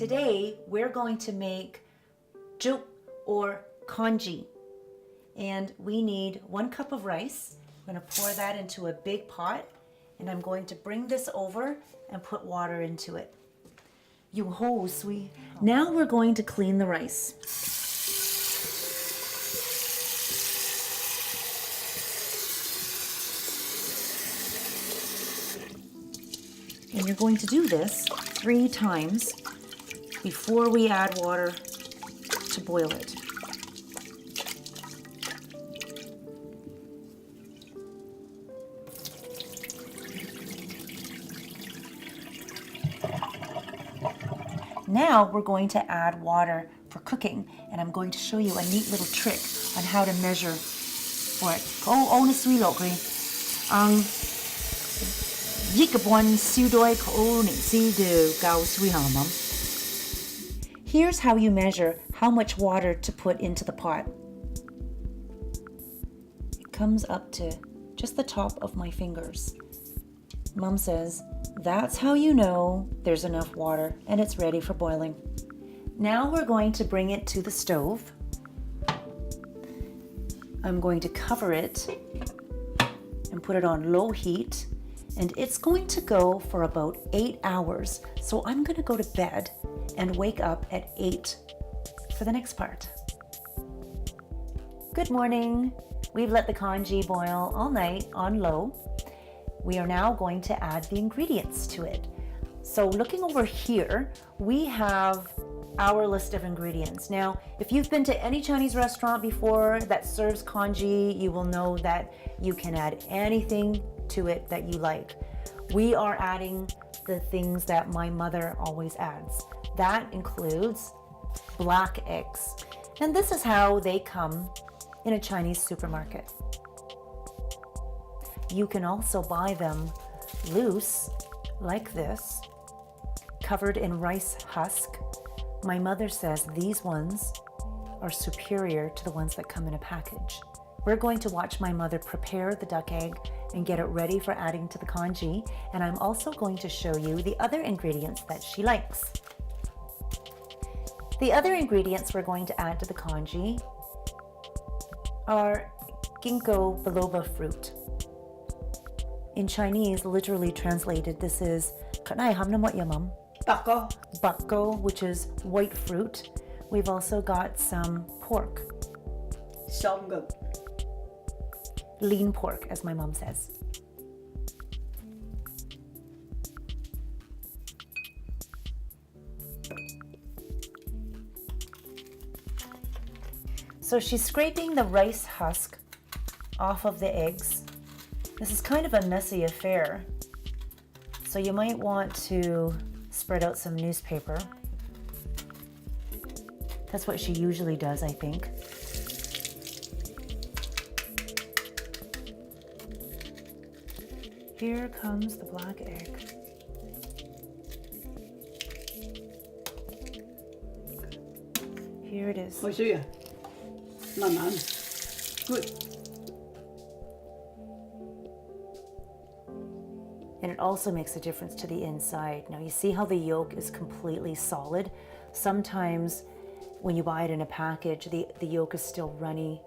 Today we're going to make juk or congee, and we need 1 cup of rice. I'm going to pour that into a big pot, and I'm going to bring this over and put water into it. You ho sweet. Now we're going to clean the rice. And you're going to do this 3 times before we add water to boil it. Now we're going to add water for cooking, and I'm going to show you a neat little trick on how to measure for it. Here's how you measure how much water to put into the pot. It comes up to just the top of my fingers. Mom says, that's how you know there's enough water and it's ready for boiling. Now we're going to bring it to the stove. I'm going to cover it and put it on low heat, and it's going to go for about 8 hours. So I'm going to go to bed and wake up at 8 for the next part. Good morning. We've let the congee boil all night on low. We are now going to add the ingredients to it. So looking over here, we have our list of ingredients. Now, if you've been to any Chinese restaurant before that serves congee, you will know that you can add anything to it that you like. We are adding the things that my mother always adds. That includes black eggs. And this is how they come in a Chinese supermarket. You can also buy them loose, like this, covered in rice husk. My mother says these ones are superior to the ones that come in a package. We're going to watch my mother prepare the duck egg and get it ready for adding to the congee, and I'm also going to show you the other ingredients that she likes. The other ingredients we're going to add to the congee are ginkgo biloba fruit. In Chinese, literally translated, this is bakko, which is white fruit. We've also got some pork. Lean pork, as my mom says. So she's scraping the rice husk off of the eggs. This is kind of a messy affair, so you might want to spread out some newspaper. That's what she usually does, I think. Here comes the black egg. Here it is. Good. And it also makes a difference to the inside. Now you see how the yolk is completely solid? Sometimes when you buy it in a package, the yolk is still runny,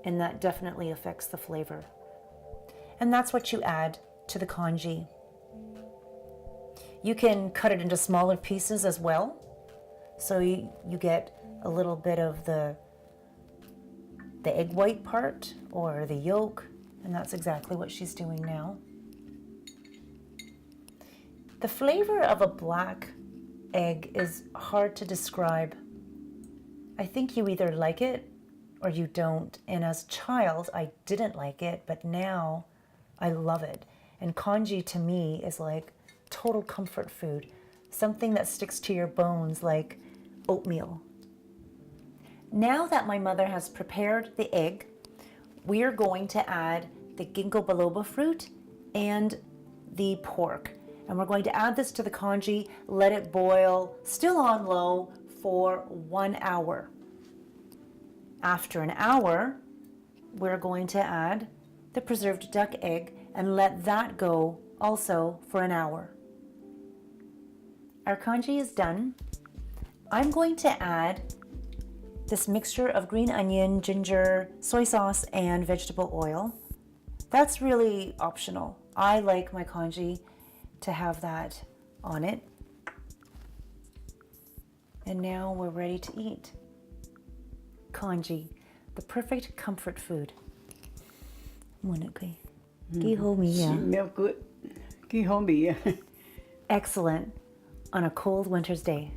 and that definitely affects the flavor. And that's what you add to the congee. You can cut it into smaller pieces as well, so you get a little bit of the egg white part or the yolk, and that's exactly what she's doing now. The flavor of a black egg is hard to describe. I think you either like it or you don't. And as a child, I didn't like it, but now I love it. And congee to me is like total comfort food, something that sticks to your bones like oatmeal. Now that my mother has prepared the egg, we are going to add the ginkgo biloba fruit and the pork. And we're going to add this to the congee, let it boil, still on low, for 1 hour. After an hour, we're going to add the preserved duck egg and let that go also for an hour. Our congee is done. I'm going to add this mixture of green onion, ginger, soy sauce, and vegetable oil. That's really optional. I like my congee to have that on it. And now we're ready to eat. Congee, the perfect comfort food. Smell good. Cái hương vị Excellent on a cold winter's day.